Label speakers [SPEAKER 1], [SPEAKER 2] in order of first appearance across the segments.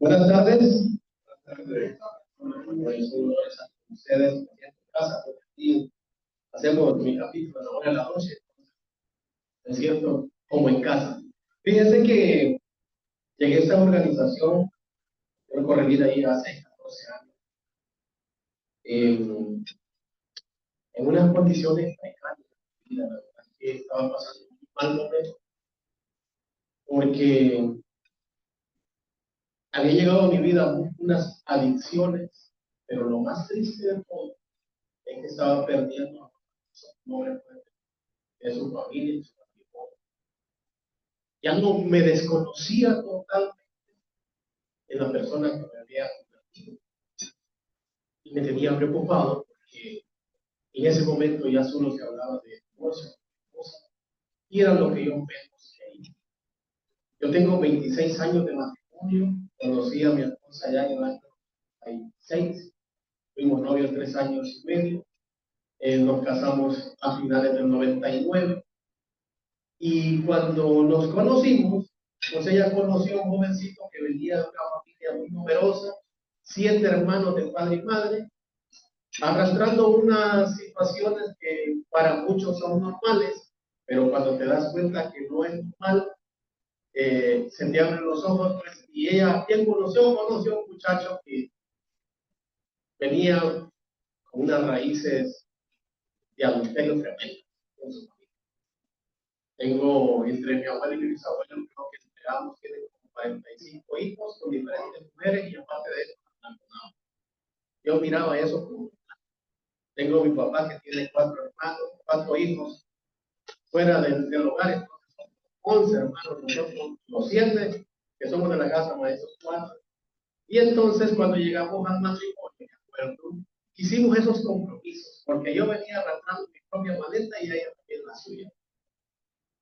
[SPEAKER 1] Buenas tardes. Buenas tardes. Ustedes en casa, porque aquí hacemos mi capítulo a la hora de la noche, es cierto, como en casa. Fíjense que llegué a esta organización, yo corregí de ahí hace 14 años, en unas condiciones precarias. La verdad es que estaba pasando un mal momento, porque había llegado a mi vida unas adicciones, pero lo más triste de todo es que estaba perdiendo a de su familia, de su matrimonio. Ya no me desconocía totalmente en la persona que me había convertido. Y me tenía preocupado porque en ese momento ya solo se hablaba de divorcio, y era lo que yo menos quería. Yo tengo 26 años de matrimonio, conocí a mi esposa ya en el año 96, fuimos novios 3 años y medio, nos casamos a finales del 99, y cuando nos conocimos, pues ella conoció a un jovencito que venía de una familia muy numerosa, 7 hermanos de padre y madre, arrastrando unas situaciones que para muchos son normales, pero cuando te das cuenta que no es normal, se te abren los ojos, pues. Y ella, ¿quién conoció? Conoció a un muchacho que venía con unas raíces de adulterio tremendas en su familia. Tengo entre mi abuelo y mi bisabuelo, creo que esperamos, tienen como 45 hijos con diferentes mujeres, y aparte de eso, yo miraba eso como. Tengo mi papá que tiene 4 hermanos, 4 hijos fuera del hogar, entonces 11 hermanos, nosotros los 7 que somos de la casa, más esos 4. Y entonces cuando llegamos al matrimonio, me acuerdo, hicimos esos compromisos, porque yo venía arrastrando mi propia maleta y ella también la suya.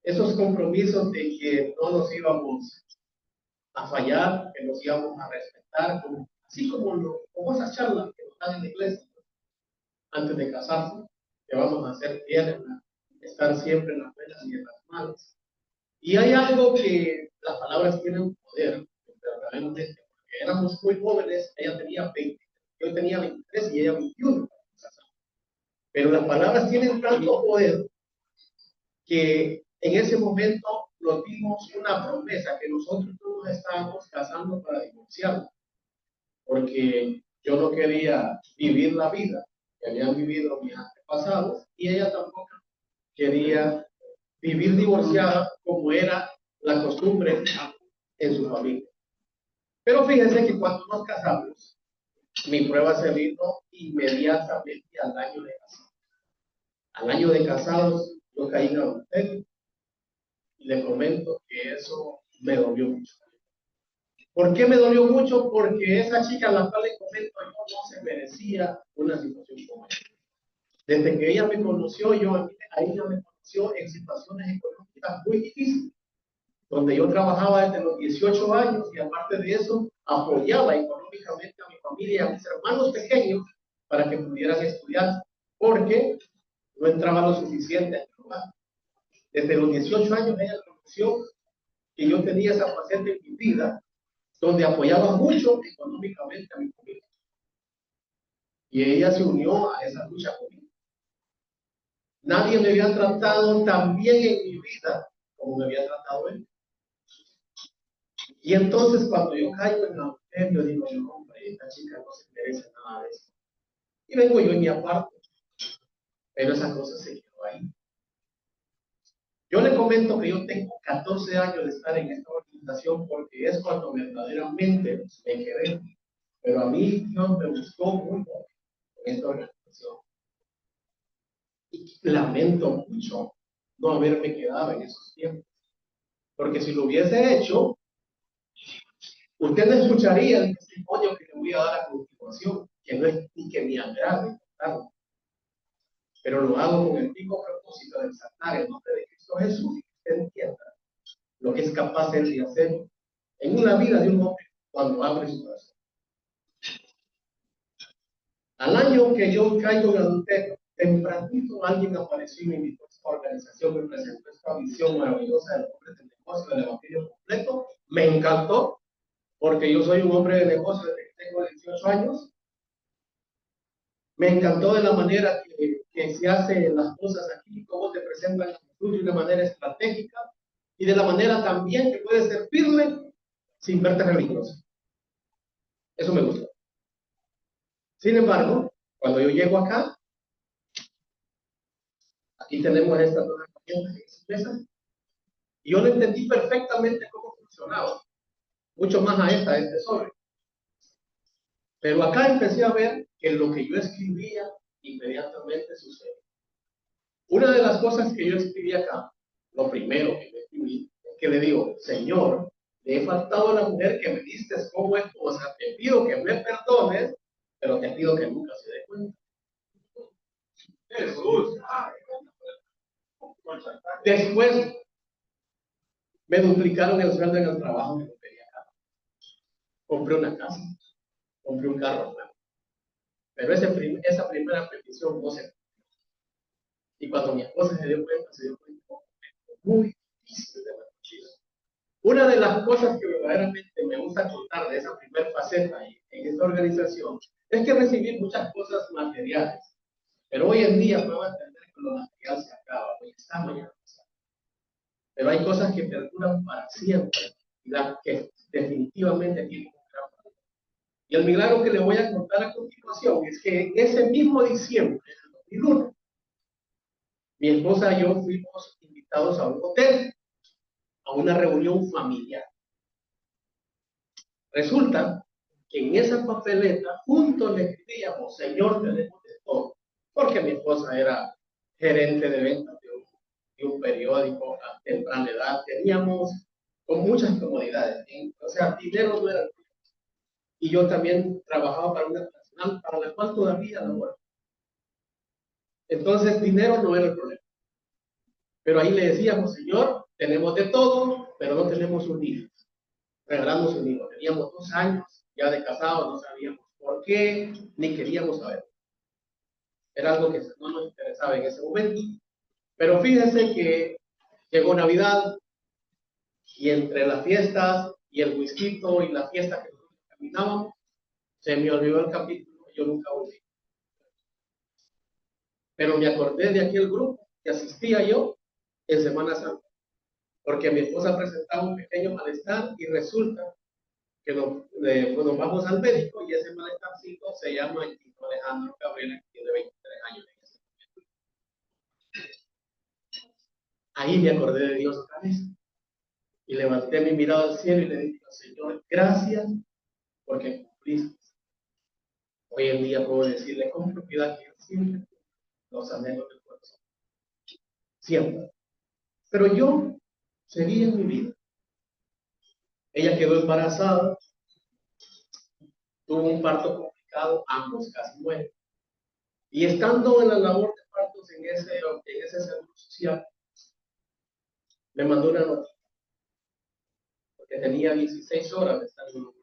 [SPEAKER 1] Esos compromisos de que no nos íbamos a fallar, que nos íbamos a respetar, así como esas charlas que nos dan en la iglesia antes de casarse, que vamos a hacer bien, estar siempre en las buenas y en las malas. Y hay algo que las palabras tienen poder, verdaderamente, porque éramos muy jóvenes, ella tenía 20, yo tenía 23 y ella 21. Pero las palabras tienen tanto poder que en ese momento nos dimos una promesa, que nosotros no nos estábamos casando para divorciarnos, porque yo no quería vivir la vida que habían vivido mis antepasados, y ella tampoco quería vivir divorciada como era la costumbre en su familia. Pero fíjense que cuando nos casamos, mi prueba se vino inmediatamente al año de casados. Al año de casados yo caí en adulterio, y le comento que eso me dolió mucho. ¿Por qué me dolió mucho? Porque esa chica a la cual le comento yo no se merecía una situación como esta. Desde que ella me conoció, a ella me conoció en situaciones económicas muy difíciles, donde yo trabajaba desde los 18 años, y aparte de eso apoyaba económicamente a mi familia y a mis hermanos pequeños para que pudieran estudiar, porque no entraba lo suficiente en el hogar. Desde los 18 años ella conoció que yo tenía esa faceta en mi vida, donde apoyaba mucho económicamente a mi familia. Y ella se unió a esa lucha conmigo. Nadie me había tratado tan bien en mi vida como me había tratado él. Y entonces cuando yo caigo en adulterio, yo digo, no, hombre, esta chica no se merece nada de eso. Y vengo yo en mi aparte, pero esa cosa se quedó ahí. Yo le comento que yo tengo 14 años de estar en esta organización, porque es cuando verdaderamente me quedé. Pero a mí Dios me buscó muy poco en esta organización. Y lamento mucho no haberme quedado en esos tiempos. Porque si lo hubiese hecho, usted no escucharía el testimonio que le voy a dar a continuación, que no es ni que me agrade contarlo. Pero lo hago con el único propósito de exaltar el nombre de Cristo Jesús, y que usted entienda lo que es capaz él de hacer en una vida de un hombre cuando abre su corazón. Al año que yo caigo en adulterio, tempranito alguien apareció y me invitó a esta organización, me presentó esta visión maravillosa de los hombres del negocio, del evangelio completo. Me encantó, porque yo soy un hombre de negocio desde que tengo 18 años. Me encantó de la manera que se hacen las cosas aquí, cómo te presentan el estudio de una manera estratégica y de la manera también que puede ser firme sin verte religioso. Eso me gustó. Sin embargo, cuando yo llego acá, aquí tenemos estas dos herramientas en esa mesa, y yo lo entendí perfectamente cómo funcionaba, mucho más a este sobre. Pero acá empecé a ver que lo que yo escribía inmediatamente sucede. Una de las cosas que yo escribí acá, lo primero que yo escribí, es que le digo, Señor, le he faltado a la mujer que me diste como esposa, te pido que me perdones, pero te pido que nunca se dé cuenta. Jesús. Después me duplicaron el sueldo en el trabajo que tenía acá. Compré una casa, compré un carro nuevo. Pero esa primera petición no se. Y cuando mi esposa se dio cuenta muy difícil de la. Una de las cosas que verdaderamente me gusta contar de esa primera faceta en esta organización es que recibí muchas cosas materiales. Pero hoy en día puedo entender que lo material se acaba, hoy está, mañana está. Pero hay cosas que perduran para siempre y las que definitivamente tienen un gran valor. Y el milagro que les voy a contar a continuación es que en ese mismo diciembre del 2001, mi esposa y yo fuimos invitados a un hotel, a una reunión familiar. Resulta que en esa papeleta juntos le escribíamos, Señor, tenemos de todo, porque mi esposa era gerente de ventas de un periódico a temprana edad, teníamos con muchas comodidades, o sea, dinero no era el problema. Y yo también trabajaba para una nacional para la cual todavía laboro. Entonces, dinero no era el problema. Pero ahí le decíamos, Señor, tenemos de todo, pero no tenemos un hijo. Regalamos un hijo. Teníamos 2 años ya de casados, no sabíamos por qué, ni queríamos saber. Era algo que no nos interesaba en ese momento. Pero fíjense que llegó Navidad y entre las fiestas y el whisky y la fiesta que nosotros terminábamos, se me olvidó el capítulo, yo nunca volví. Pero me acordé de aquel grupo que asistía yo en Semana Santa, porque mi esposa presentaba un pequeño malestar y resulta que nos vamos al médico y ese malestarcito se llama el Tito Alejandro Gabriel, que tiene 23 años en ese momento. Ahí me acordé de Dios otra vez y levanté mi mirada al cielo y le dije, Señor, gracias porque cumpliste. Hoy en día puedo decirle con propiedad que siempre los anhelos del corazón. Siempre. Pero yo seguí en mi vida. Ella quedó embarazada, tuvo un parto complicado, ambos casi mueren. Y estando en la labor de partos en ese centro social, me mandó una nota, porque tenía 16 horas de estar en un lugar.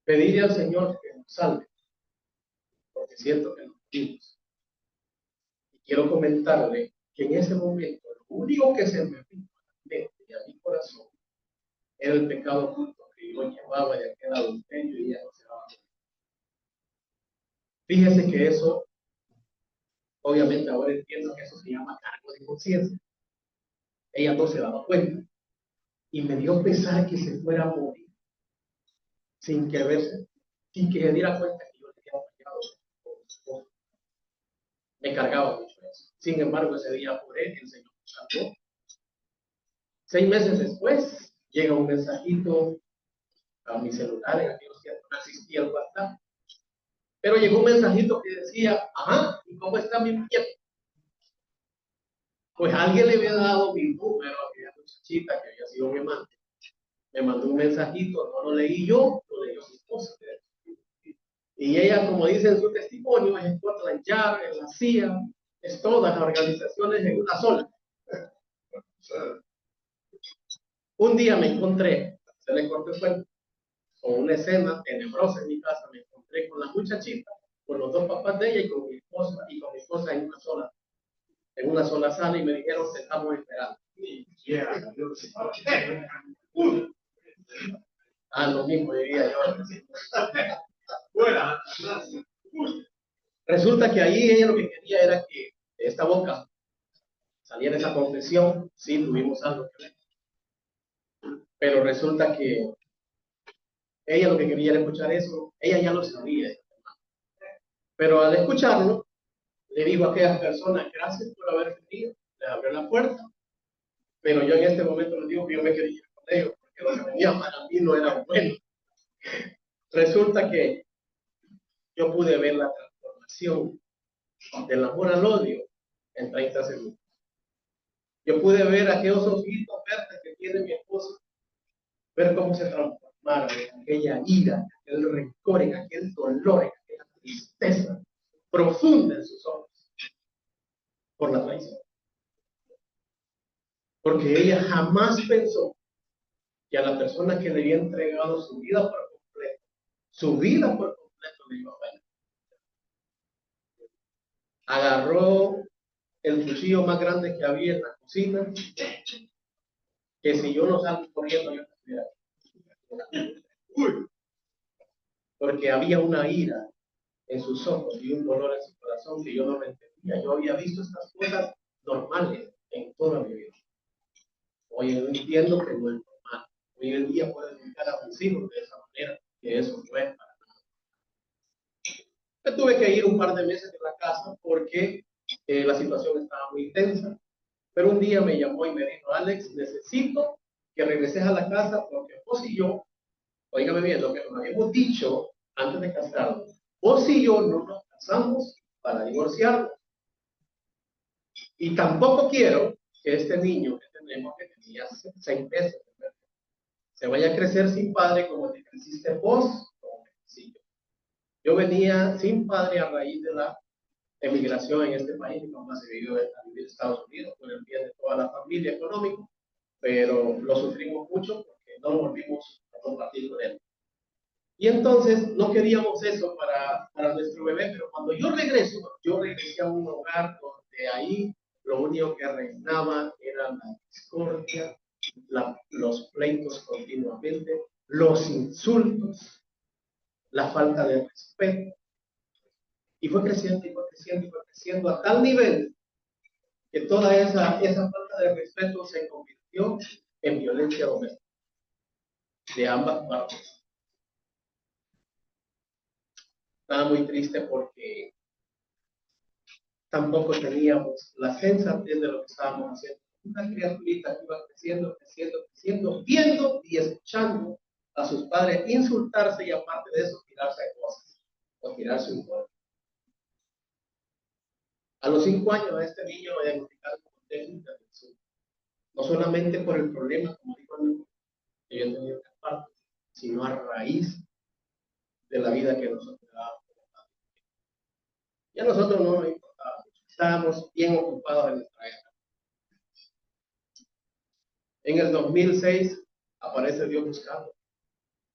[SPEAKER 1] Pedirle al Señor que nos salve, porque siento que nos morimos. Y quiero comentarle que en ese momento, lo único que se me vino a la mente y a mi corazón era el pecado oculto que yo llevaba de aquel adulterio y ella no se daba cuenta. Fíjese que eso, obviamente ahora entiendo que eso se llama cargo de conciencia. Ella no se daba cuenta. Y me dio pesar que se fuera a morir sin que se diera cuenta que yo le había fallado. Me cargaba mucho eso. Sin embargo, ese día por él, el Señor me salvó. 6 meses después, llega un mensajito a mi celular, en aquellos tiempos no existía el WhatsApp, pero llegó un mensajito que decía, ajá, ¿y cómo está mi pie? Pues alguien le había dado mi número a aquella muchachita que había sido mi amante. Me mandó un mensajito, no lo leí yo, lo leyó su esposa. Y ella, como dice en su testimonio, es Scotland Yard, es la CIA, es todas las organizaciones en una sola. Un día me encontré, se le cortó el cuento, con una escena tenebrosa en mi casa. Me encontré con la muchachita, con los 2 papás de ella y con mi esposa en una sola sala, y me dijeron, te estamos esperando. Lo mismo diría yo. Fuera. Resulta que ahí ella lo que quería era que de esta boca saliera esa confesión. Sí, tuvimos algo que ver. Pero resulta que ella lo que quería era escuchar eso. Ella ya lo sabía. Pero al escucharlo, le digo a aquellas personas, gracias por haber venido. Les abrió la puerta. Pero yo en este momento les digo que yo me quería ir con ellos, porque lo que venía para mí no era bueno. Resulta que yo pude ver la transformación del amor al odio en 30 segundos. Yo pude ver aquellos ojitos verdes que tiene mi esposa, ver cómo se transformaron en aquella ira, aquel rencor, en aquel dolor, en aquella tristeza profunda en sus ojos por la traición. Porque ella jamás pensó que a la persona que le había entregado su vida por completo, le iba a fallar. Agarró el cuchillo más grande que había en la cocina, que si yo no salgo corriendo, yo no estuviera. Porque había una ira en sus ojos y un dolor en su corazón que yo no me entendía. Yo había visto estas cosas normales en toda mi vida. Hoy entiendo que no es normal. Hoy en día pueden dedicar a sus hijos de esa manera, que eso no es para nada. Me tuve que ir un par de meses de la casa porque la situación estaba muy tensa. Pero un día me llamó y me dijo, Alex, necesito que regreses a la casa porque vos y yo, oígame bien, lo que nos habíamos dicho antes de casarnos, vos y yo no nos casamos para divorciarnos. Y tampoco quiero que este niño que tenemos, que tenía 6 meses, se vaya a crecer sin padre como te creciste vos, como me crecí yo. Yo venía sin padre a raíz de la emigración en este país. Mi mamá se vivió a vivir en Estados Unidos por el bien de toda la familia económica, pero lo sufrimos mucho porque no lo volvimos a compartir con él. Y entonces no queríamos eso para nuestro bebé, pero cuando yo regresé a un hogar donde ahí lo único que reinaba era la discordia, los pleitos continuamente, los insultos, la falta de respeto. Y fue creciendo, y fue creciendo, y fue creciendo a tal nivel que toda esa falta de respeto se convirtió en violencia doméstica de ambas partes. Estaba muy triste porque tampoco teníamos la sensatez de lo que estábamos haciendo. Una criaturita que iba creciendo, creciendo, creciendo, viendo y escuchando a sus padres insultarse y aparte de eso tirarse cosas o tirarse un golpe. A los 5 años a este niño lo diagnosticaron con déficit de atención. No solamente por el problema, como dijo el que yo tenía que parte, sino a raíz de la vida que nosotros dábamos. Y a nosotros no nos importaba mucho. Estábamos bien ocupados en nuestra guerra. En el 2006 aparece Dios buscando,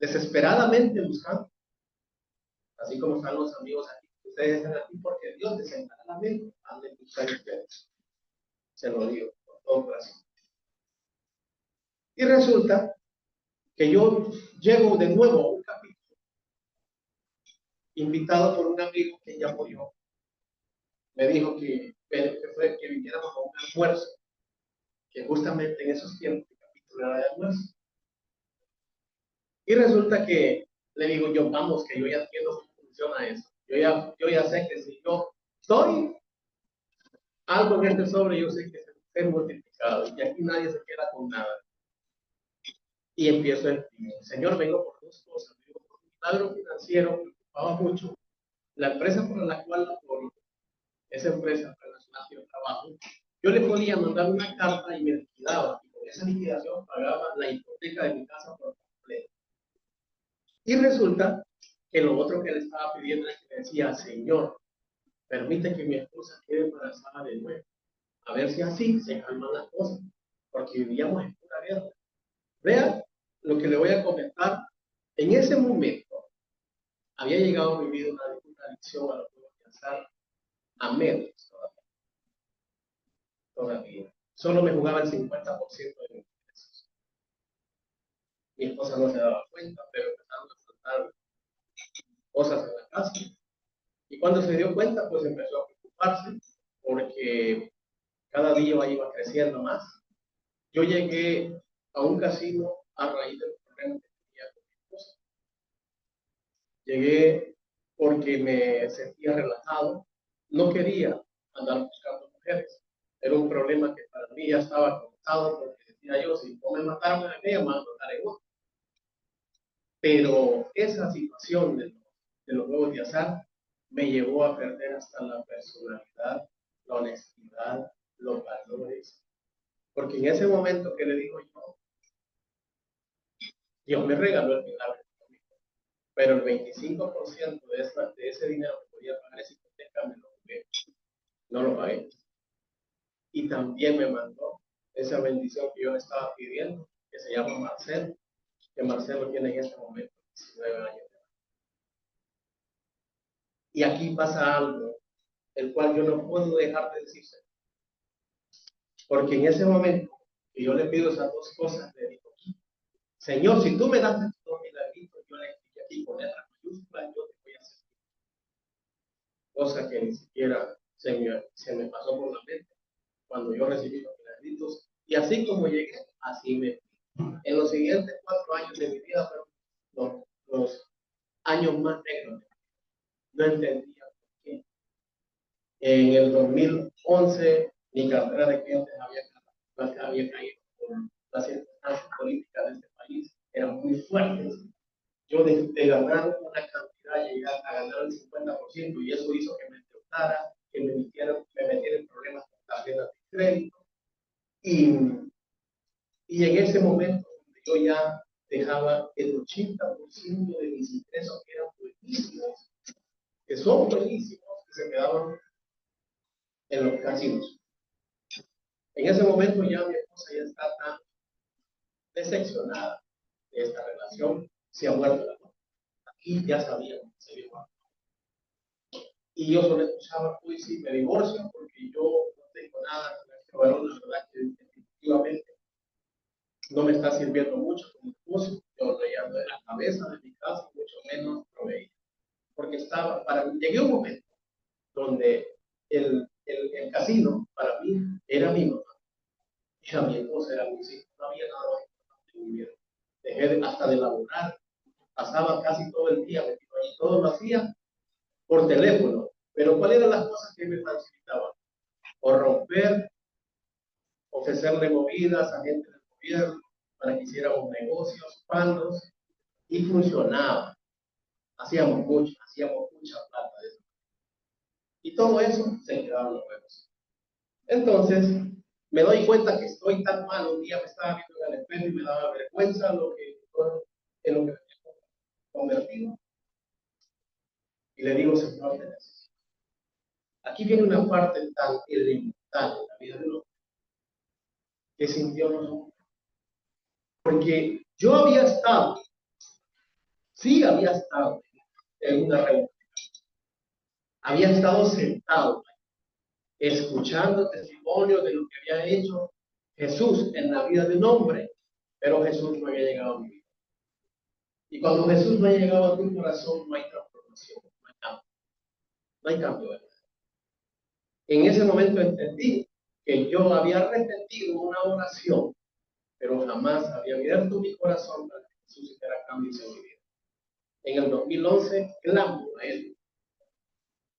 [SPEAKER 1] desesperadamente buscando, así como están los amigos aquí. Ustedes están aquí porque Dios desesperadamente han de buscar ustedes. Se lo digo con todo corazón. Y resulta que yo llego de nuevo a un capítulo, invitado por un amigo que ya murió. Me dijo que viniéramos a un almuerzo, que justamente en esos tiempos el capítulo era de almuerzo. Y resulta que le digo yo, vamos, que yo ya entiendo cómo funciona eso. Yo ya sé que si yo doy algo en este sobre, yo sé que se ser multiplicado y que aquí nadie se queda con nada. Y empiezo el Señor, vengo por 2 cosas. Vengo por un milagro financiero, me preocupaba mucho. La empresa por la cual laboro, esa empresa para la que yo trabajo, yo le podía mandar una carta y me liquidaba. Y con esa liquidación pagaba la hipoteca de mi casa por completo. Y resulta que lo otro que le estaba pidiendo es que me decía, Señor, permite que mi esposa quede embarazada de nuevo. A ver si así se calman las cosas, porque vivíamos en pura guerra. Vea lo que le voy a comentar. En ese momento había llegado a mi vida una adicción a lo que voy a pensar a medios todavía. Solo me jugaba el 50% de mis ingresos. Mi esposa no se daba cuenta, pero empezaron a faltar cosas en la casa. Y cuando se dio cuenta, pues empezó a preocuparse porque cada día iba creciendo más. Yo llegué a un casino a raíz del problema que tenía con mi esposa. Llegué porque me sentía relajado. No quería andar buscando mujeres. Era un problema que para mí ya estaba cansado porque decía yo, si no me mataron a mí, me van a matar igual. Pero esa situación de los juegos de azar me llevó a perder hasta la personalidad, la honestidad, los valores. Porque en ese momento que le digo yo, Dios me regaló el milagro económico, pero el 25% de ese dinero que podía pagar esa hipoteca me lo pagué, no lo pagué. Y también me mandó esa bendición que yo le estaba pidiendo, que se llama Marcelo, que Marcelo tiene en este momento 19 años. Y aquí pasa algo, el cual yo no puedo dejar de decirse. Porque en ese momento que yo le pido esas dos cosas, le digo, Señor, si tú me das estos 2 milagritos, yo le escribí aquí con letras mayúsculas, yo te voy a hacer. Cosa que ni siquiera se me pasó por la mente cuando yo recibí los milagritos. Y así como llegué, así me fui. En los siguientes 4 años de mi vida fueron los años más negros. No entendía por qué. En el 2011, mi carrera de clientes había caído por las circunstancias políticas de este país. Eran muy fuertes. Yo de ganar una cantidad llegué a ganar el 50% y eso hizo que me endeudara, que me metiera en problemas con tarjetas de crédito. Y en ese momento yo ya dejaba el 80% de mis ingresos, que eran buenísimos, que son buenísimos, que se quedaban en los casinos. En ese momento ya mi esposa ya está tan decepcionada de esta relación, se ha muerto la mano. Aquí ya sabíamos que se iba. Y yo solo escuchaba, uy, sí, me divorcio porque yo no tengo nada con este varón, la verdad que definitivamente no me está sirviendo mucho como esposo, yo no ando de la cabeza de mi casa, mucho menos proveía. Porque llegué a un momento donde el casino para mí era mi mamá, y a mi esposa era mi hijo, no había nada más importante en mi vida. Dejé hasta de laborar, pasaba casi todo el día metido ahí, todo lo hacía por teléfono. Pero ¿cuáles eran las cosas que me facilitaban? O romper, ofrecerle movidas a gente del gobierno para que hiciéramos negocios, pandos, y funcionaba. Hacíamos mucha plata de eso. Y todo eso se quedaba en los juegos. Entonces, me doy cuenta que estoy tan mal. Un día me estaba viendo en el espejo y me daba vergüenza en lo que me había convertido. Y le digo, Señor, te necesito. Aquí viene una parte tan elemental en la vida de uno que sintió no. Porque yo había estado, sí había estado en una reunión, había estado sentado, escuchando testimonios de lo que había hecho Jesús en la vida de un hombre, pero Jesús no había llegado a mi vida. Y cuando Jesús no ha llegado a tu corazón, no hay transformación, no hay cambio. No hay cambio, ¿verdad? En ese momento entendí que yo había repetido una oración, pero jamás había abierto mi corazón para que Jesús hiciera cambios en mi vida. En el 2011 clamo a Él,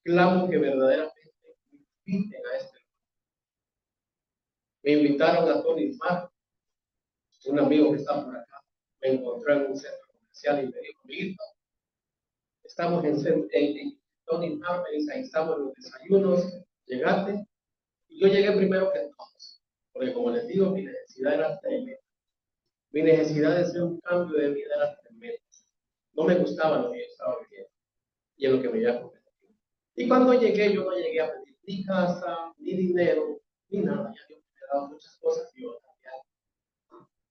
[SPEAKER 1] clamo que verdaderamente me inviten a este lugar. Me invitaron a Tony Farr, un amigo que está por acá, me encontró en un centro comercial y me dijo, Miguel, estamos en Tony Farr, me dice, ahí estamos en los desayunos, llegaste. Y yo llegué primero que todos, porque como les digo, mi necesidad era tremenda. Mi necesidad de hacer un cambio de vida era tremenda. No me gustaba lo que yo estaba viviendo y en lo que me había convertido. Y cuando llegué, yo no llegué a pedir ni casa, ni dinero, ni nada. Ya Dios me había dado muchas cosas y yo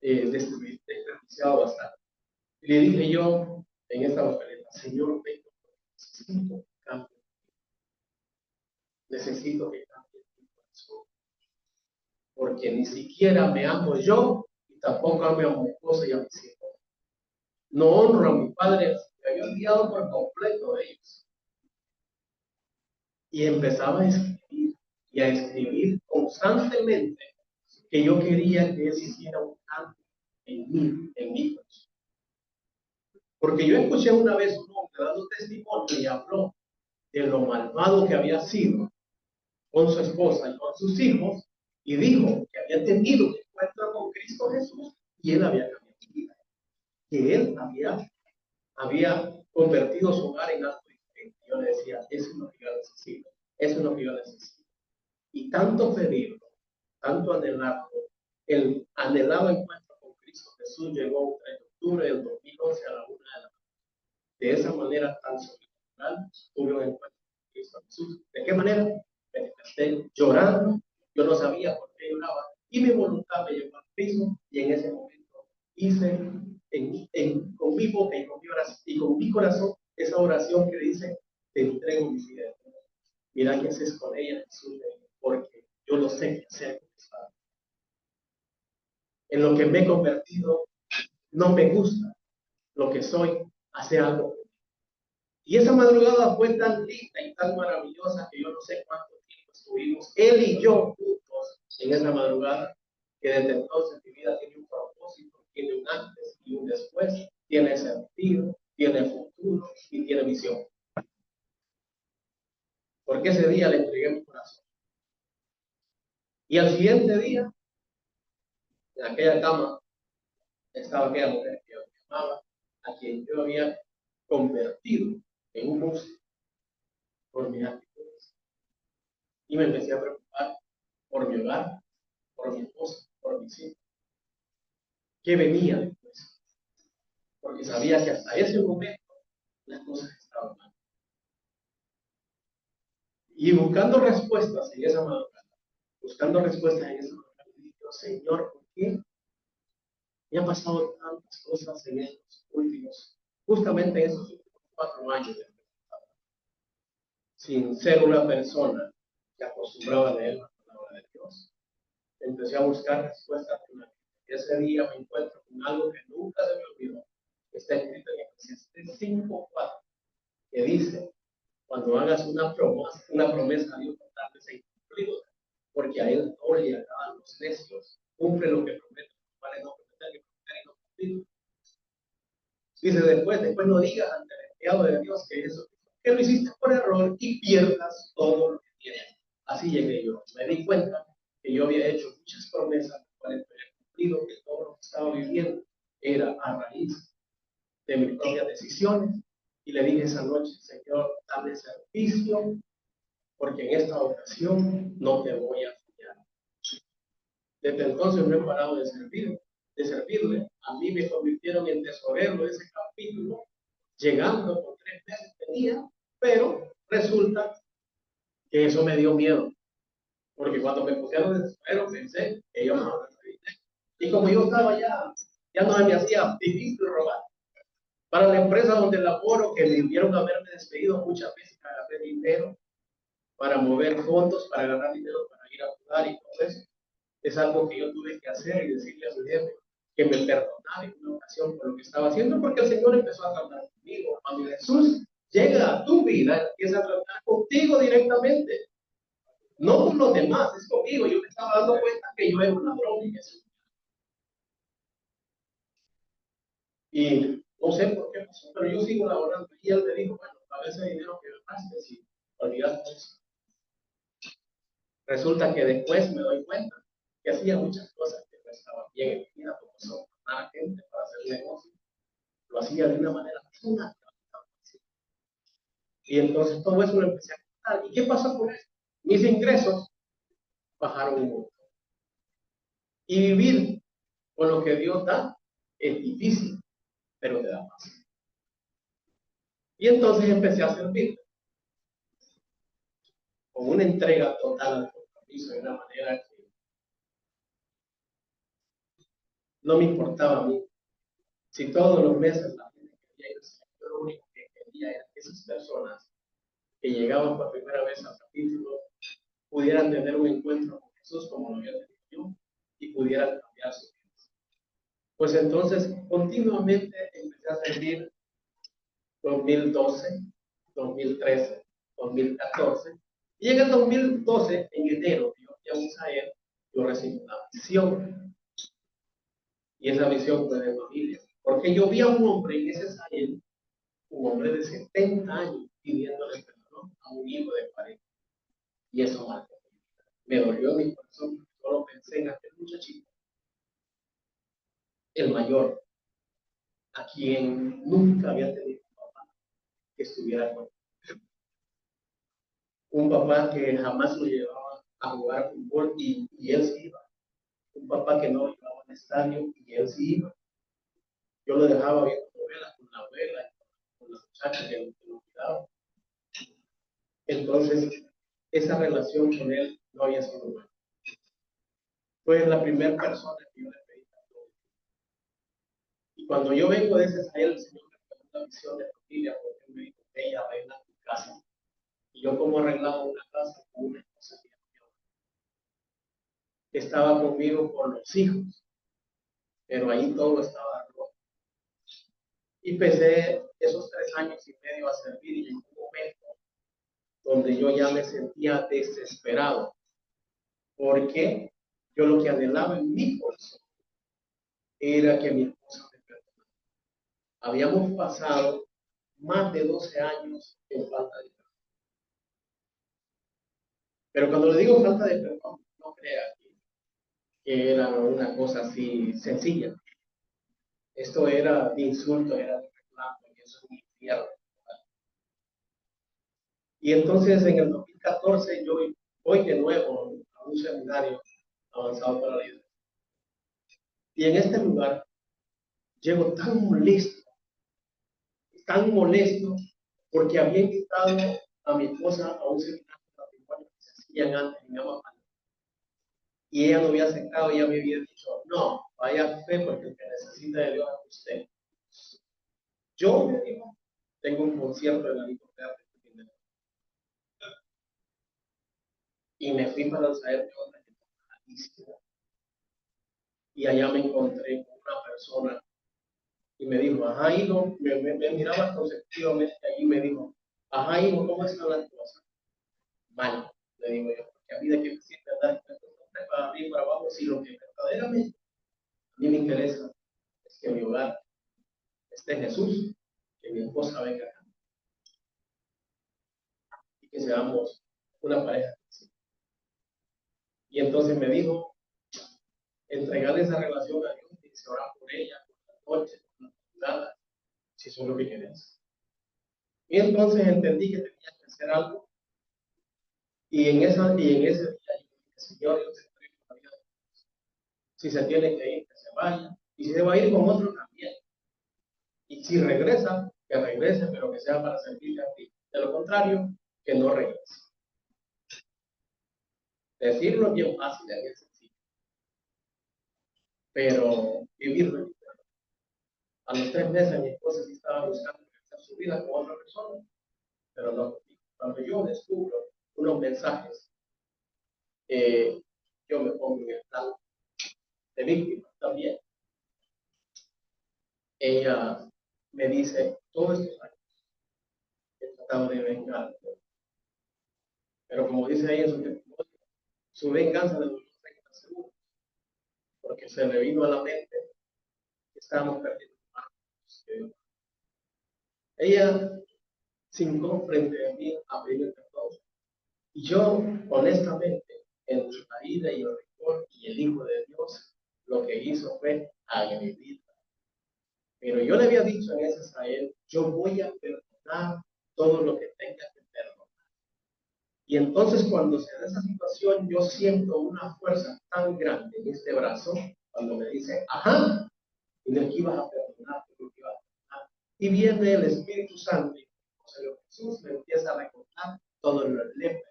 [SPEAKER 1] había desperdiciado bastante. Y le dije yo en esta papeleta, Señor, vengo, necesito cambio. Necesito que cambie mi corazón. Porque ni siquiera me amo yo y tampoco amo a mi esposa y a mis hijos. no honro a mi padre, me había olvidado por completo de ellos. Y empezaba a escribir y a escribir constantemente que yo quería que él hiciera un cambio en mí. Porque yo escuché una vez un hombre dando testimonio y habló de lo malvado que había sido con su esposa y con sus hijos, y dijo que había tenido un encuentro con Cristo Jesús y él había cambiado su vida, que él había convertido su hogar en algo diferente. Yo le decía, eso es lo que yo necesito, eso es lo que yo necesito. Y tanto pedirlo, tanto anhelarlo, el anhelado encuentro con Cristo Jesús llegó el 3 de octubre del 2011 a la 1 de la tarde. De esa manera tan sobrenatural tuve un encuentro con Cristo Jesús. ¿De qué manera? Me desperté llorando, yo no sabía por qué lloraba, y mi voluntad me llevó al Cristo, y en ese momento hice con mi boca y con mi corazón esa oración que dice, te entrego mi vida. Mira que haces con ella, Jesús, porque yo lo sé que hacer con esta. En lo que me he convertido, no me gusta lo que soy, hace algo. Y esa madrugada fue tan linda y tan maravillosa que yo no sé cuánto tiempo estuvimos, él y yo juntos en esa madrugada, que desde entonces mi vida tiene un propósito, tiene un antes y un después, tiene sentido, tiene futuro y tiene visión. Porque ese día le entregué mi corazón. Y al siguiente día, en aquella cama, estaba aquella mujer que yo amaba, a quien yo había convertido en un monstruo por mis actitudes. Y me empecé a preocupar por mi hogar, por mi esposa, por mis hijos. ¿Qué venía después? Porque sabía que hasta ese momento las cosas estaban mal. Y buscando respuestas en esa madrugada, dije, Señor, ¿por qué me han pasado tantas cosas en estos últimos, justamente en esos últimos 4 años de sin ser una persona que acostumbraba a leer la palabra de Dios? Empecé a buscar respuestas en la Biblia. Ese día me encuentro con algo que nunca se me olvidó. Está escrito en Eclesiastés 5:4, que dice, cuando hagas una promesa a Dios, tal vez sea incumplido, porque a él no le agradan los necios. Cumple lo que promete, vale no prometer, que prometer y no cumplir. Dice después no digas ante el enviado de Dios que eso, que lo hiciste por error y pierdas todo lo que tienes. Así llegué yo. Me di cuenta que yo había hecho muchas promesas, para había cumplido, que todo lo que estaba viviendo era a raíz de mis propias decisiones. Y le dije esa noche, Señor, dame servicio, porque en esta ocasión no te voy a fallar. Desde entonces no he parado de servirle. A mí me convirtieron en tesorero de ese capítulo, llegando con 3 meses tenía, pero resulta que eso me dio miedo, porque cuando me pusieron de tesorero pensé que yo no. Y como yo estaba ya no me hacía difícil robar. Para la empresa donde laboro, que debieron haberme despedido muchas veces, agarré dinero para mover fondos, para agarrar dinero para ir a jugar y todo eso. Es algo que yo tuve que hacer y decirle a mi jefe que me perdonara en una ocasión por lo que estaba haciendo, porque el Señor empezó a tratar conmigo. Cuando Jesús llega a tu vida, empieza a tratar contigo directamente, no con los demás, es conmigo. Yo me estaba dando cuenta que yo era un ladrón en Jesús. Y no sé por qué pasó, pero yo sigo laborando. Y él me dijo, bueno, a ese dinero que ganaste, si olvidaste eso. Resulta que después me doy cuenta que hacía muchas cosas que no estaban bien en mi vida, como sobornar gente para hacer negocio. Lo hacía de una manera muy natural. Y entonces todo eso lo empecé a contar. ¿Y qué pasó con eso? Mis ingresos bajaron un montón. Y vivir con lo que Dios da es difícil, pero te da paz. Y entonces empecé a servir con una entrega total al compromiso, de una manera que no me importaba a mí. Si todos los meses la gente quería ir, yo lo único que quería era que esas personas que llegaban por primera vez al capítulo pudieran tener un encuentro con Jesús como lo había tenido yo y pudieran cambiar su vida. Pues entonces continuamente empecé a servir 2012, 2013, 2014. Y en el 2012, en enero, yo fui a Israel, yo recibí una visión. Y esa visión fue de familia. Porque yo vi a un hombre en ese Israel, un hombre de 70 años, pidiéndole perdón a un hijo de 40. Y eso me dolió en mi corazón. Solo pensé en aquel muchachito, el mayor, a quien nunca había tenido un papá que estuviera con él. Un papá que jamás lo llevaba a jugar fútbol y él sí iba. Un papá que no lo llevaba al estadio y él sí iba. Yo lo dejaba viendo novelas con la abuela, con las muchachas que lo cuidaban. Entonces, esa relación con él no había sido buena. Fue la primera persona que yo le pedí perdón. Y cuando yo vengo de ese Israel, el Señor me dio una visión de familia, porque él me dijo, ella arregla tu casa. Y yo como arreglaba una casa con una esposa que estaba conmigo por los hijos, pero ahí todo estaba roto. Y empecé esos 3 años y medio a servir y en un momento donde yo ya me sentía desesperado, porque yo lo que anhelaba en mi corazón era que mi esposa me perdonara. Habíamos pasado más de 12 años en falta de perdón. Pero cuando le digo falta de perdón, no crea que era una cosa así sencilla. Esto era de insulto, era de reclamo, y eso es un infierno. Y entonces en el 2014 yo voy de nuevo a un seminario avanzado para la vida. Y en este lugar llego tan molesto, porque había invitado a mi esposa a un seminario de matrimonio que se hacían antes en Amapán. Y ella no había aceptado, ella me había dicho, no, vaya a fe porque el que necesita de Dios es usted. Yo me digo, tengo un concierto en la biblioteca y me fui para el Israel de otra que estaba malísima. Y allá me encontré con una persona y me dijo, ajá, hijo, me miraba consecutivamente y me dijo, ajá, hijo, ¿cómo están las cosas? Mal, le digo yo, porque a mí de qué me sirve andar para arriba y para abajo si lo que verdaderamente a mí me interesa es que mi hogar esté en Jesús, que mi esposa venga acá y que seamos una pareja. Y entonces me dijo, entregarle esa relación a Dios y se orar por ella, por la noche, por la madrugada, si eso es lo que querés. Y entonces entendí que tenía que hacer algo. Y en ese día yo dije, Señor, yo te entrego la vida. Si se tiene que ir, que se vaya. Y si se va a ir con otro también. Y si regresa, que regrese, pero que sea para servirle a ti. De lo contrario, que no regrese. Decirlo es bien fácil, es bien sencillo. Pero vivirlo. A los 3 meses mi esposa sí estaba buscando empezar su vida con otra persona, pero no. Cuando yo descubro unos mensajes, yo me pongo en el plan de víctima también. Ella me dice, todos estos años he tratado de vengar, pero como dice ella en su testimonio, su venganza le duró 30 segundos, porque se le vino a la mente que estábamos perdiendo hermanos. Ella sin frente a mí a pedirme perdón. Y yo, honestamente, entre la ira y el rencor y el Hijo de Dios, lo que hizo fue agredirla. Pero yo le había dicho en ese Israel, yo voy a perdonar todo lo que tenga que perdonar. Y entonces cuando se da esa situación, yo siento una fuerza tan grande en este brazo, cuando me dice, ajá, y de que ibas a perdonar, lo que ibas a perdonar. Y viene el Espíritu Santo, y Jesús me empieza a recordar todo lo que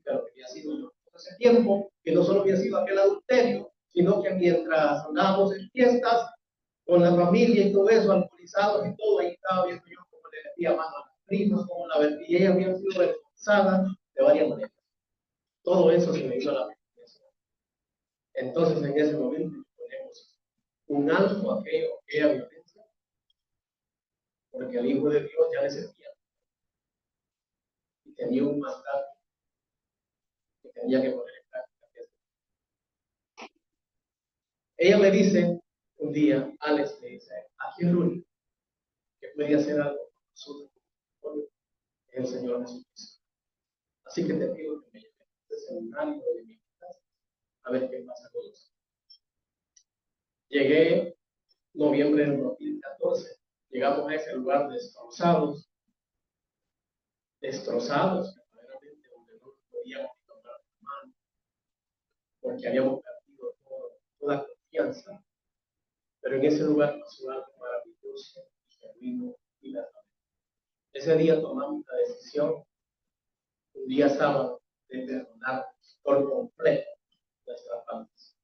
[SPEAKER 1] había sido yo hace tiempo, que no solo había sido aquel adulterio, sino que mientras andábamos en fiestas, con la familia y todo eso, alcoholizados y todo, ahí estaba viendo yo cómo le metía mano a las primas, cómo la vendía, y ella había sido reforzada de varias maneras. Todo eso se me hizo a la mente. Entonces, en ese momento ponemos un alto a aquella violencia porque el Hijo de Dios ya le servía y tenía un mandato que tenía que poner en práctica. Ella me dice un día, Alex me dice, aquí el único que puede hacer algo con nosotros es el Señor Jesucristo. Así que te pido que me lleves a este seminario de mi casa a ver qué pasa con nosotros. Llegué noviembre del 2014, llegamos a ese lugar destrozados, verdaderamente, donde no podíamos tomar la mano, porque habíamos perdido toda confianza. Pero en ese lugar pasó algo maravilloso, genuino y verdadero. Ese día tomamos la decisión, un día sábado, de perdonar por completo nuestras faltas.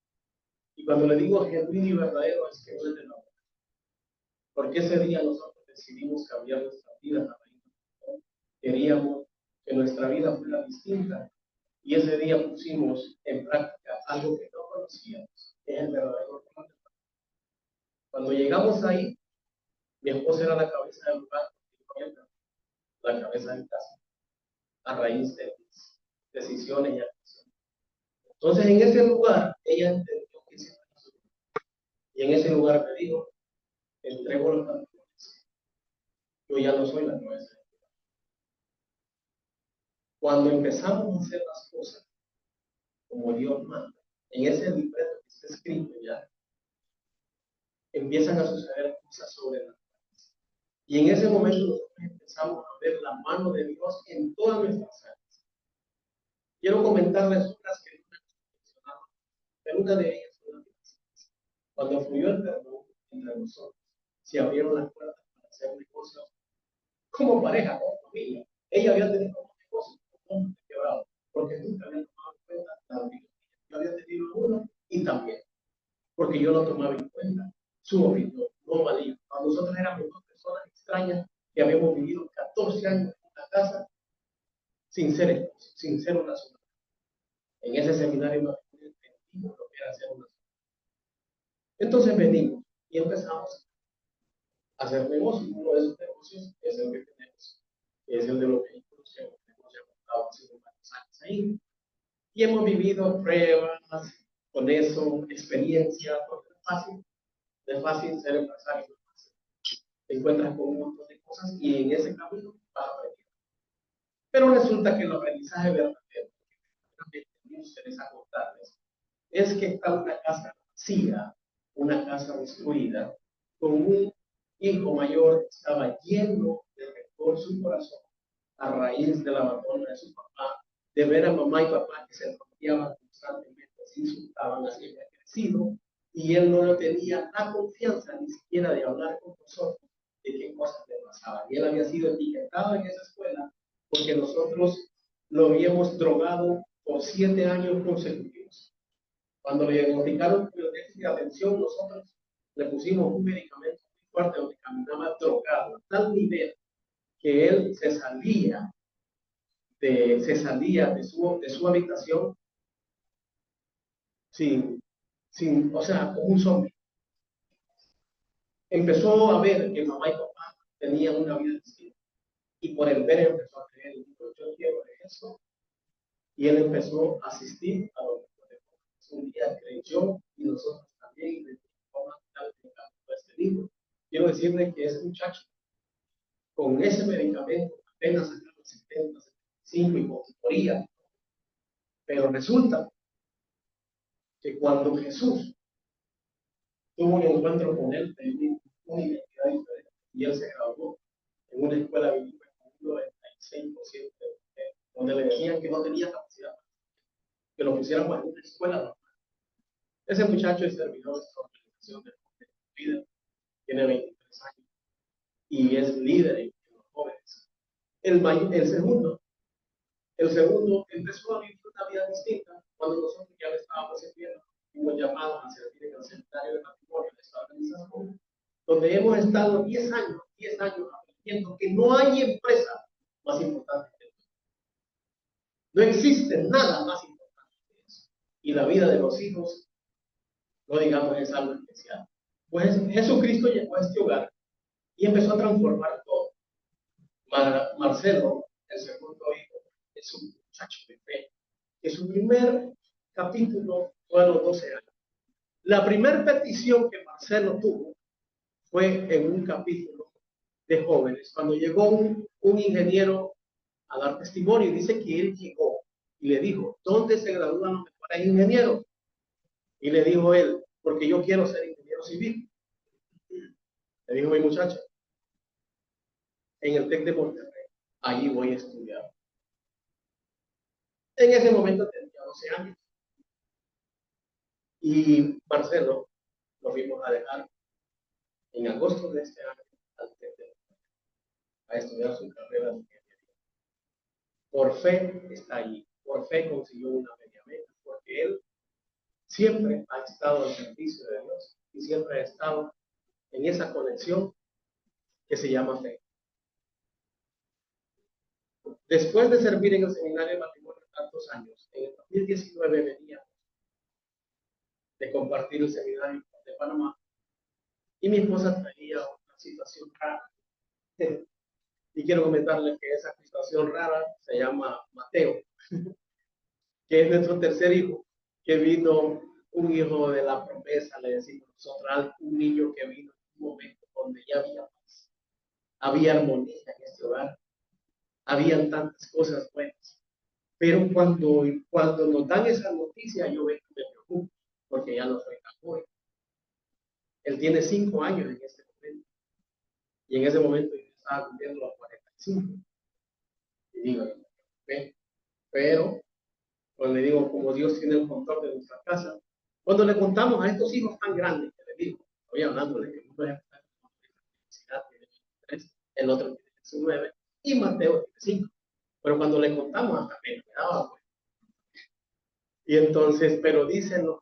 [SPEAKER 1] Y cuando le digo genuino y verdadero, es que no es de la boca. Porque ese día nosotros decidimos cambiar nuestra vida. Queríamos que nuestra vida fuera distinta. Y ese día pusimos en práctica algo que no conocíamos, que es el verdadero plan. Cuando llegamos ahí, mi esposa era la cabeza del lugar, la cabeza de casa, a raíz de mis decisiones y acciones. Entonces, en ese lugar, ella entendió que se hizo. Y en ese lugar me dijo, entrego los pantalones. Yo ya no soy la cabeza. Cuando empezamos a hacer las cosas como Dios manda, en ese libreto que está escrito ya, empiezan a suceder cosas sobrenaturales. Y en ese momento nosotros empezamos a ver la mano de Dios en todas nuestras áreas. Quiero comentarles unas que no mencionaba, pero una de ellas fue la finanzas. Cuando fluyó el perdón entre nosotros, se abrieron las puertas para hacer negocios como pareja, como familia. Ella había tenido un negocio quebrado, porque nunca había tomado en cuenta la opinión. Yo había tenido uno y también, porque yo no tomaba en cuenta su opinión, no valía. Cuando nosotros éramos dos personas extrañas que habíamos vivido 14 años en una casa sin ser esposos, sin ser una sola. En ese seminario matrimonial entendimos lo que era ser una sola. Entonces venimos y empezamos a hacer negocios. Uno de esos negocios es el que tenemos, que es el de los vehículos que hemos comprado hace varios años ahí. Y hemos vivido pruebas con eso, experiencias, porque no es fácil ser empresario. Te encuentras con un montón de cosas y en ese camino vas a aprender. Pero resulta que el aprendizaje verdadero, que me interesa contarles, es que está una casa vacía, una casa destruida, con un hijo mayor que estaba lleno de rencor su corazón a raíz del abandono de su papá, de ver a mamá y papá que se rodeaban constantemente, se insultaban, así había crecido, y él no tenía la confianza ni siquiera de hablar con nosotros de qué cosas le pasaban. Y él había sido etiquetado en esa escuela porque nosotros lo habíamos drogado por 7 años consecutivos. Cuando le diagnosticaron el déficit de atención, nosotros le pusimos un medicamento muy fuerte donde caminaba drogado, a tal nivel que él se salía de su habitación o sea, como un zombie. Empezó a ver que mamá y papá tenían una vida distinta. Y por el ver empezó a creer, yo quiero eso. Y él empezó a asistir a lo que un día creyó y nosotros también, y le vamos a dar este libro. Quiero decirle que ese muchacho, con ese medicamento, apenas sacaba 70, 75 y moría. Pero resulta que cuando Jesús tuvo un encuentro con él, tenía una identidad diferente y él se graduó en una escuela bilingüe con un 96% donde le decían que no tenía capacidad, que lo pusieran en una escuela normal. Ese muchacho es servidor de esta organización de vida, tiene 23 años y es líder en los jóvenes. El segundo empezó a vivir una vida distinta cuando nosotros ya le estábamos sirviendo. Fuimos llamados a servir en el seminario de matrimonio de esta organización, donde hemos estado 10 años aprendiendo que no hay empresa más importante que eso. No existe nada más importante que eso. Y la vida de los hijos, no digamos, es algo especial. Pues Jesucristo llegó a este hogar y empezó a transformar todo. Marcelo, el segundo hijo, es un muchacho de fe, que su primer capítulo fue a los 12 años. La primera petición que Marcelo tuvo fue en un capítulo de jóvenes, cuando llegó un ingeniero a dar testimonio, y dice que él llegó y le dijo, ¿dónde se gradúan los mejores ingenieros? Y le dijo él, porque yo quiero ser ingeniero civil. Le dijo mi muchacho, en el TEC de Monterrey, allí voy a estudiar. En ese momento tenía 12 años. Y Marcelo lo vimos a dejar en agosto de este año al TEC de Monterrey, a estudiar su carrera de ingeniería. Por fe está allí, por fe consiguió una media meta, porque él siempre ha estado al servicio de Dios y siempre ha estado en esa conexión que se llama fe. Después de servir en el seminario de matrimonio tantos años, en el 2019 venía de compartir el seminario de Panamá y mi esposa traía una situación rara. Y quiero comentarles que esa situación rara se llama Mateo, que es nuestro tercer hijo, que vino un hijo de la promesa, le decimos nosotros, un niño que vino en un momento donde ya había paz, había armonía en este hogar, habían tantas cosas buenas. Pero cuando nos dan esa noticia, yo me preocupo, porque ya no soy tan joven. Él tiene 5 años en este momento, y en ese momento yo estaba cumpliendo los 45. Y digo, pero cuando le digo, como Dios tiene el control de nuestra casa, cuando le contamos a estos hijos tan grandes, que le digo, estoy hablando de que uno es tiene 23, el otro tiene 19, y Mateo tiene 5. Pero cuando le contamos, hasta me quedaba, pues. Y entonces, pero dicen los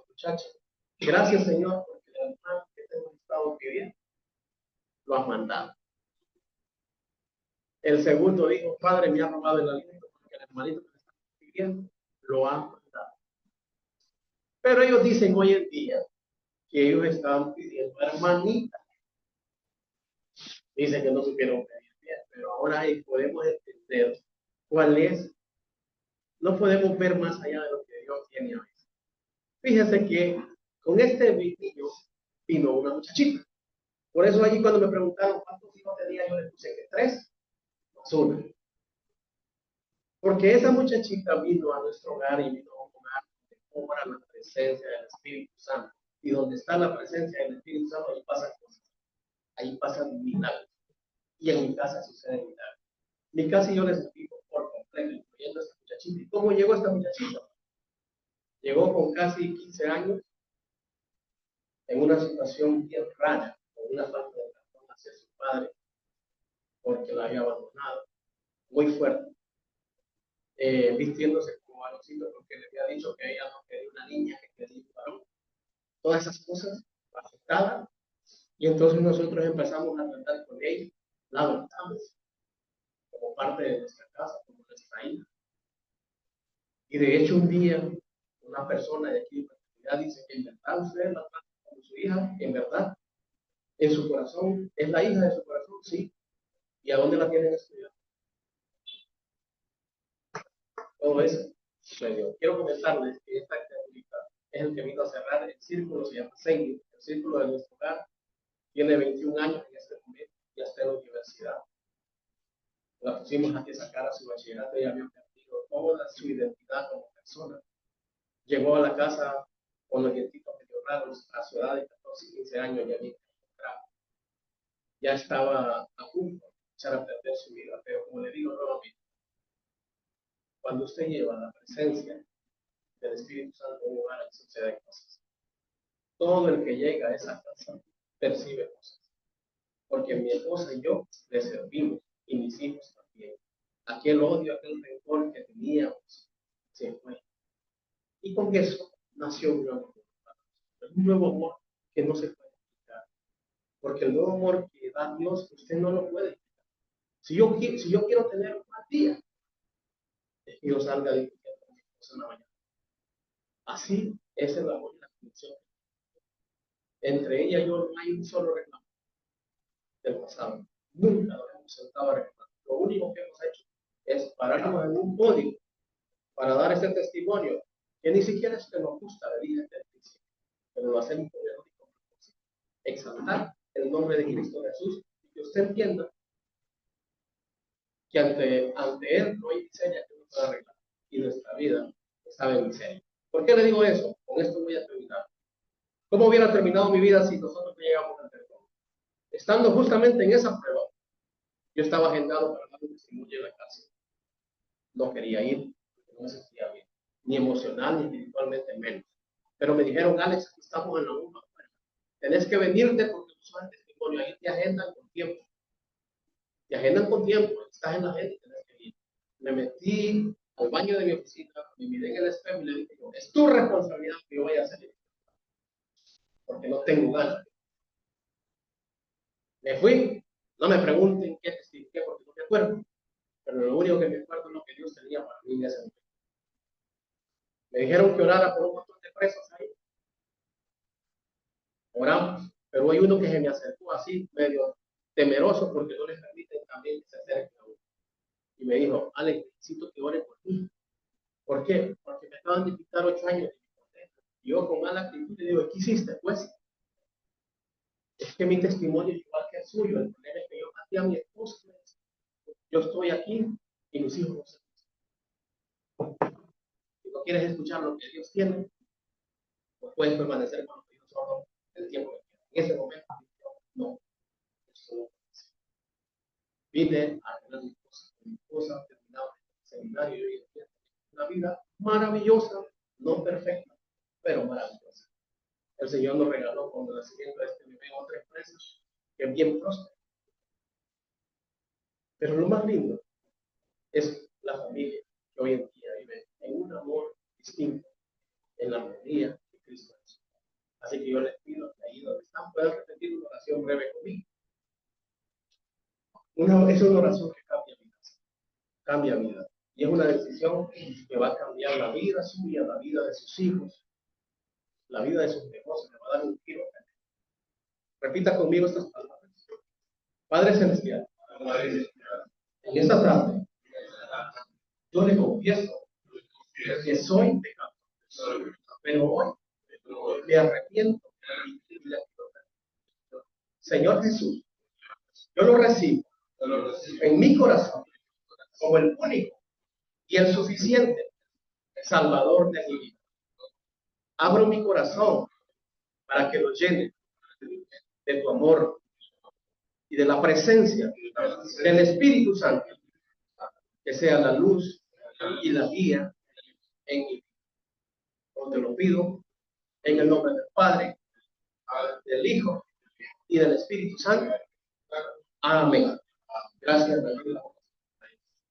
[SPEAKER 1] muchachos, gracias Señor, porque el hermano que te hemos estado pidiendo, lo has mandado. El segundo dijo, Padre, me ha robado el alimento, porque el hermanito que te está pidiendo, lo ha mandado. Pero ellos dicen hoy en día que ellos estaban pidiendo hermanita. Dicen que no supieron pedir bien, pero ahora ahí podemos entender cuál es. No podemos ver más allá de lo que Dios tiene hoy. Fíjense que con este niño vino una muchachita. Por eso allí cuando me preguntaron cuántos hijos tenía, yo le puse que 3 más 1. Porque esa muchachita vino a nuestro hogar y vino a un hogar donde cobra la presencia del Espíritu Santo. Y donde está la presencia del Espíritu Santo, ahí pasan cosas. Ahí pasan milagros. Y en mi casa sucede milagros. Mi casa yo les explico por completo, incluyendo a esta muchachita. ¿Y cómo llegó esta muchachita? Llegó con casi 15 años en una situación bien rara, con una falta de perdón hacia su padre, porque la había abandonado, muy fuerte, vistiéndose como varoncito, porque le había dicho que ella no quería una niña, que quería un varón. Todas esas cosas afectaban, y entonces nosotros empezamos a tratar con ella, la adoptamos como parte de nuestra casa, como nuestra hija. Y de hecho un día, una persona de aquí dice que en verdad usted la trata como su hija, en verdad, en su corazón, es la hija de su corazón, sí. ¿Y a dónde la tienen estudiando? Todo eso sucedió. Quiero comentarles que esta actividad es el que vino a cerrar el círculo, se llama Sengi, el círculo de nuestro hogar. Tiene 21 años en este momento, ya está en la universidad. La pusimos a que sacara su bachillerato y había perdido toda su identidad como persona. Llegó a la casa con los dientitos medio raros, a su edad de 14 y 15 años ya había encontrado. Ya estaba a punto de echar a perder su vida, pero como le digo nuevamente, cuando usted lleva la presencia del Espíritu Santo en un lugar, suceden cosas. Todo el que llega a esa casa percibe cosas. Porque mi esposa y yo le servimos, y mis hijos también. Aquel odio, aquel rencor que teníamos, se fue. Y con eso nació un nuevo amor. Un nuevo amor que no se puede explicar. Porque el nuevo amor que da Dios, usted no lo puede explicar. Si yo quiero tener un mal día, es que yo salga de mi esposa en la mañana. Así es el amor y la conexión. Entre ella y yo no hay un solo reclamo del pasado. Nunca nos hemos sentado a reclamar. lo único que hemos hecho es pararnos en un podio para dar ese testimonio, que ni siquiera es que nos gusta de vida desde el principio, pero lo hacemos con el único propósito: exaltar el nombre de Cristo Jesús, y que usted entienda que ante Él no hay miseria que no pueda arreglar, y nuestra vida estaba en miseria. ¿Por qué le digo eso? Con esto voy a terminar. ¿Cómo hubiera terminado mi vida si nosotros no llegamos al perdón? Estando justamente en esa prueba, yo estaba agendado para dar un testimonio en la cárcel. No quería ir, no me sentía bien, ni emocional ni espiritualmente menos. Pero me dijeron: Alex, aquí estamos en la misma prueba. Tenés que venirte porque tú sabes testimonio. Ahí te agendan con tiempo. Te agendan con tiempo, estás en la agenda y tenés que ir. Me metí al baño de mi oficina, me miré en el espejo y le dije: es tu responsabilidad que yo vaya a salir, porque no tengo ganas. Me fui. No me pregunten qué testifiqué porque no me acuerdo, pero lo único que me acuerdo es lo que Dios tenía para mí en ese momento. Me dijeron que orara por un montón de presos ahí. Oramos, pero hay uno que se me acercó así, medio temeroso, porque no les permiten también que se acerquen a uno. Y me dijo: Alex, necesito que ore por mí. ¿Por qué? Porque me acaban de quitar 8 años de mi condena. Y yo con mala actitud le digo: ¿qué hiciste? Pues es que mi testimonio es igual que el suyo. El problema es que yo maté a mi esposa. Yo estoy aquí y mis hijos no se. Si no quieres escuchar lo que Dios tiene, pues puedes permanecer con los hijos sordos el tiempo que quieras. En ese momento, no. Vine a arreglar mis cosas con mi esposa, terminaba el seminario y hoy en día una vida maravillosa, no perfecta, pero maravillosa. El Señor nos regaló con el nacimiento de este bebé otra empresa que es bien próspera. Pero lo más lindo es la familia que hoy en día vive en un amor distinto, en la armonía de Cristo Jesús. Así que yo les pido que ahí donde están puedan repetir una oración breve conmigo. Es una oración que cambia vida. Y es una decisión que va a cambiar la vida suya, la vida de sus hijos, la vida de sus negocios, le va a dar un giro. Repita conmigo estas palabras. Padre Celestial, en esta tarde, yo le confieso que soy pecador, pero hoy me arrepiento. Señor Jesús, yo lo recibo en mi corazón como el único y el suficiente Salvador de mi vida. Abro mi corazón para que lo llene de tu amor y de la presencia del Espíritu Santo, que sea la luz y la guía en mi vida. Te lo pido en el nombre del Padre, del Hijo y del Espíritu Santo. Amén. Gracias.